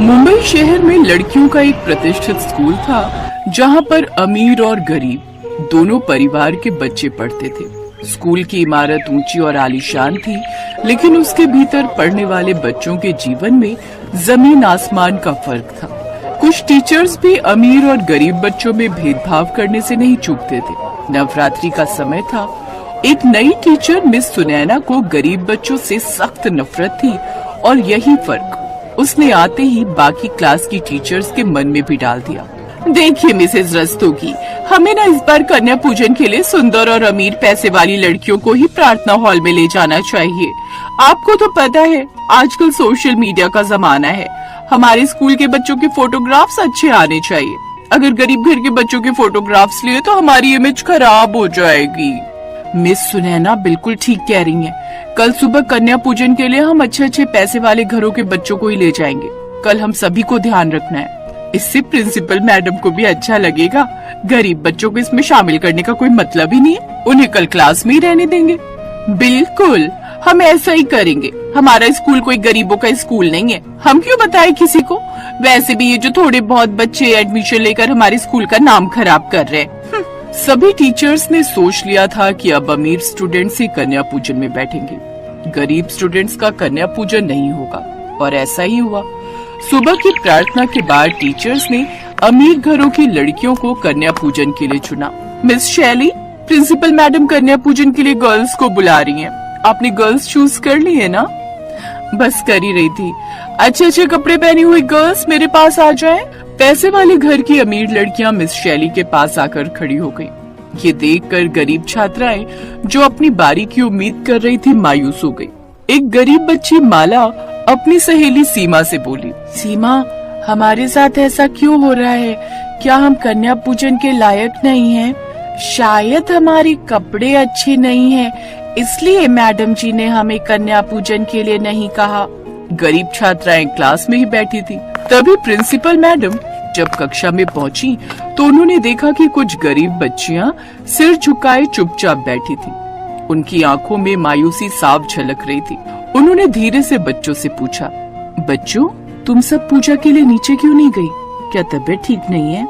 मुंबई शहर में लड़कियों का एक प्रतिष्ठित स्कूल था जहां पर अमीर और गरीब दोनों परिवार के बच्चे पढ़ते थे। स्कूल की इमारत ऊंची और आलीशान थी, लेकिन उसके भीतर पढ़ने वाले बच्चों के जीवन में जमीन आसमान का फर्क था। कुछ टीचर्स भी अमीर और गरीब बच्चों में भेदभाव करने से नहीं चूकते थे। नवरात्रि का समय था। एक नई टीचर मिस सुनैना को गरीब बच्चों से सख्त नफरत थी और यही फर्क उसने आते ही बाकी क्लास की टीचर्स के मन में भी डाल दिया। देखिए मिसेज रस्तोगी, हमें ना इस बार कन्या पूजन के लिए सुंदर और अमीर पैसे वाली लड़कियों को ही प्रार्थना हॉल में ले जाना चाहिए। आपको तो पता है आजकल सोशल मीडिया का जमाना है। हमारे स्कूल के बच्चों के फोटोग्राफ्स अच्छे आने चाहिए। अगर गरीब घर के बच्चों के फोटोग्राफ्स लिए तो हमारी इमेज खराब हो जाएगी। मिस सुनैना बिल्कुल ठीक कह रही हैं। कल सुबह कन्या पूजन के लिए हम अच्छे पैसे वाले घरों के बच्चों को ही ले जाएंगे। कल हम सभी को ध्यान रखना है। इससे प्रिंसिपल मैडम को भी अच्छा लगेगा। गरीब बच्चों को इसमें शामिल करने का कोई मतलब ही नहीं है। उन्हें कल क्लास में ही रहने देंगे। बिल्कुल, हम ऐसा ही करेंगे। हमारा स्कूल कोई गरीबों का स्कूल नहीं है। हम क्यों बताएं किसी को। वैसे भी ये जो थोड़े बहुत बच्चे एडमिशन लेकर हमारे स्कूल का नाम खराब कर रहे हैं। सभी टीचर्स ने सोच लिया था कि अब अमीर स्टूडेंट्स ही कन्या पूजन में बैठेंगे, गरीब स्टूडेंट्स का कन्या पूजन नहीं होगा। और ऐसा ही हुआ। सुबह की प्रार्थना के बाद टीचर्स ने अमीर घरों की लड़कियों को कन्या पूजन के लिए चुना। मिस शैली, प्रिंसिपल मैडम कन्या पूजन के लिए गर्ल्स को बुला रही हैं। आपने गर्ल्स चूज कर ली है ना? बस कर ही रही थी। अच्छे कपड़े पहनी हुई गर्ल्स मेरे पास आ जाएं। पैसे वाले घर की अमीर लड़कियां मिस शैली के पास आकर खड़ी हो गईं। ये देखकर गरीब छात्राएं जो अपनी बारी की उम्मीद कर रही थी मायूस हो गई। एक गरीब बच्ची माला अपनी सहेली सीमा से बोली, सीमा, हमारे साथ ऐसा क्यों हो रहा है? क्या हम कन्या पूजन के लायक नहीं हैं? शायद हमारे कपड़े अच्छे नहीं हैं, इसलिए मैडम जी ने हमें कन्या पूजन के लिए नहीं कहा। गरीब छात्राएं क्लास में ही बैठी थी। तभी प्रिंसिपल मैडम जब कक्षा में पहुंची तो उन्होंने देखा कि कुछ गरीब बच्चियां सिर झुकाए चुपचाप बैठी थी। उनकी आंखों में मायूसी साफ झलक रही थी। उन्होंने धीरे से बच्चों से पूछा, बच्चों, तुम सब पूजा के लिए नीचे क्यों नहीं गई? क्या तबीयत ठीक नहीं है?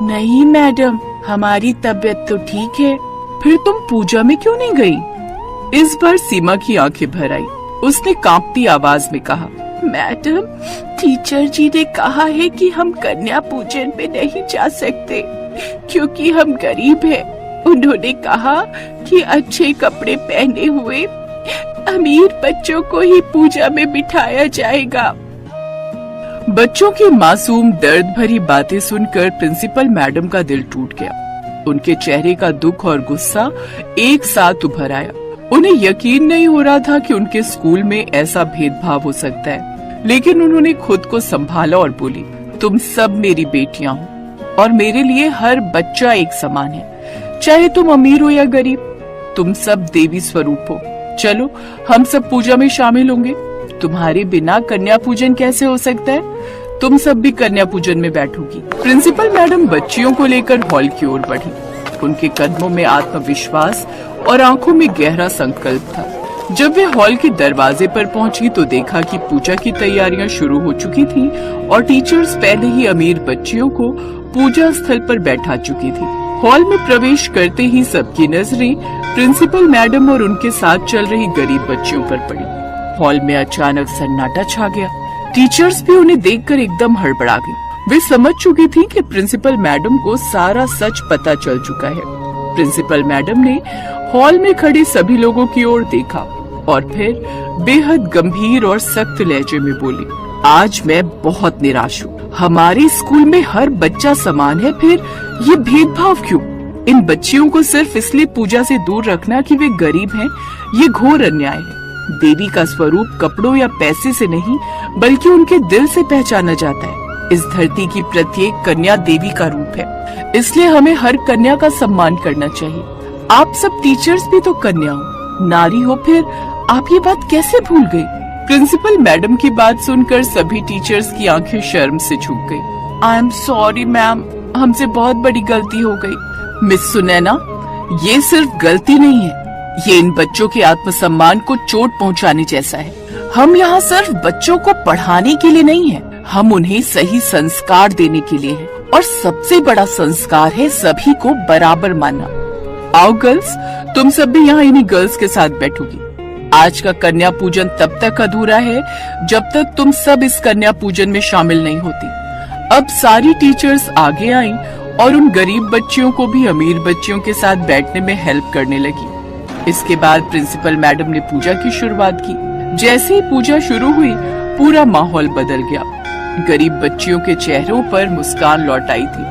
नहीं मैडम, हमारी तबीयत तो ठीक है। फिर तुम पूजा में क्यों नहीं गई? इस बार सीमा की आंखें भर आई। उसने कांपती आवाज में कहा, मैडम, टीचर जी ने कहा है कि हम कन्या पूजन में नहीं जा सकते क्योंकि हम गरीब हैं। उन्होंने कहा कि अच्छे कपड़े पहने हुए अमीर बच्चों को ही पूजा में बिठाया जाएगा। बच्चों की मासूम दर्द भरी बातें सुनकर प्रिंसिपल मैडम का दिल टूट गया। उनके चेहरे का दुख और गुस्सा एक साथ उभर आया। उन्हें यकीन नहीं हो रहा था कि उनके स्कूल में ऐसा भेदभाव हो सकता है, लेकिन उन्होंने खुद को संभाला और बोली, तुम सब मेरी बेटियां हो और मेरे लिए हर बच्चा एक समान है, चाहे तुम अमीर हो या गरीब। तुम सब देवी स्वरूप हो। चलो, हम सब पूजा में शामिल होंगे। तुम्हारे बिना कन्या पूजन कैसे हो सकता है? तुम सब भी कन्या पूजन में बैठोगी। प्रिंसिपल मैडम बच्चियों को लेकर हॉल की ओर बढ़ी। उनके कदमों में आत्मविश्वास और आंखों में गहरा संकल्प था। जब वे हॉल के दरवाजे पर पहुंची तो देखा कि पूजा की तैयारियां शुरू हो चुकी थी और टीचर्स पहले ही अमीर बच्चियों को पूजा स्थल पर बैठा चुकी थी। हॉल में प्रवेश करते ही सबकी नजरें प्रिंसिपल मैडम और उनके साथ चल रही गरीब बच्चियों पर पड़ी। हॉल में अचानक सन्नाटा छा गया। टीचर्स भी उन्हें देखकर एकदम हड़बड़ा गई। वे समझ चुकी थी कि प्रिंसिपल मैडम को सारा सच पता चल चुका है। प्रिंसिपल मैडम ने हॉल में खड़े सभी लोगों की ओर देखा और फिर बेहद गंभीर और सख्त लहजे में बोली, आज मैं बहुत निराश हूँ। हमारे स्कूल में हर बच्चा समान है, फिर ये भेदभाव क्यों? इन बच्चियों को सिर्फ इसलिए पूजा से दूर रखना कि वे गरीब हैं, ये घोर अन्याय है। देवी का स्वरूप कपड़ों या पैसे से नहीं, बल्कि उनके दिल से पहचाना जाता है। इस धरती की प्रत्येक कन्या देवी का रूप है, इसलिए हमें हर कन्या का सम्मान करना चाहिए। आप सब टीचर्स भी तो कन्या हो, नारी हो, फिर आप ये बात कैसे भूल गई? प्रिंसिपल मैडम की बात सुनकर सभी टीचर्स की आंखें शर्म से झुक गई। आई एम सॉरी मैम, हमसे बहुत बड़ी गलती हो गई। मिस सुनैना, ये सिर्फ गलती नहीं है, ये इन बच्चों के आत्मसम्मान को चोट पहुंचाने जैसा है। हम यहाँ सिर्फ बच्चों को पढ़ाने के लिए नहीं है, हम उन्हें सही संस्कार देने के लिए हैं और सबसे बड़ा संस्कार है सभी को बराबर मानना। आओ गर्ल्स, तुम सब भी यहाँ इन्हीं गर्ल्स के साथ बैठोगी। आज का कन्या पूजन तब तक अधूरा है जब तक तुम सब इस कन्या पूजन में शामिल नहीं होती। अब सारी टीचर्स आगे आई और उन गरीब बच्चियों को भी अमीर बच्चियों के साथ बैठने में हेल्प करने लगी। इसके बाद प्रिंसिपल मैडम ने पूजा की शुरुआत की। जैसे ही पूजा शुरू हुई, पूरा माहौल बदल गया। गरीब बच्चियों के चेहरों पर मुस्कान लौट आई थी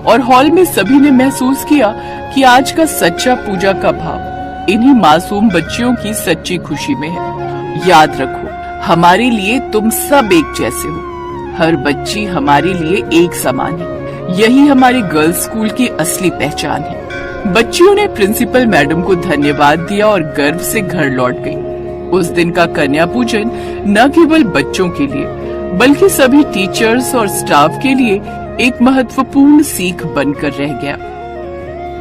और हॉल में सभी ने महसूस किया कि आज का सच्चा पूजा का भाव इन्हीं मासूम बच्चियों की सच्ची खुशी में है। याद रखो, हमारे लिए तुम सब एक जैसे हो। हर बच्ची हमारे लिए एक समान है। यही हमारे गर्ल्स स्कूल की असली पहचान है। बच्चियों ने प्रिंसिपल मैडम को धन्यवाद दिया और गर्व से घर लौट गई। उस दिन का कन्या पूजन न केवल बच्चों के लिए बल्कि सभी टीचर्स और स्टाफ के लिए एक महत्वपूर्ण सीख बनकर रह गया।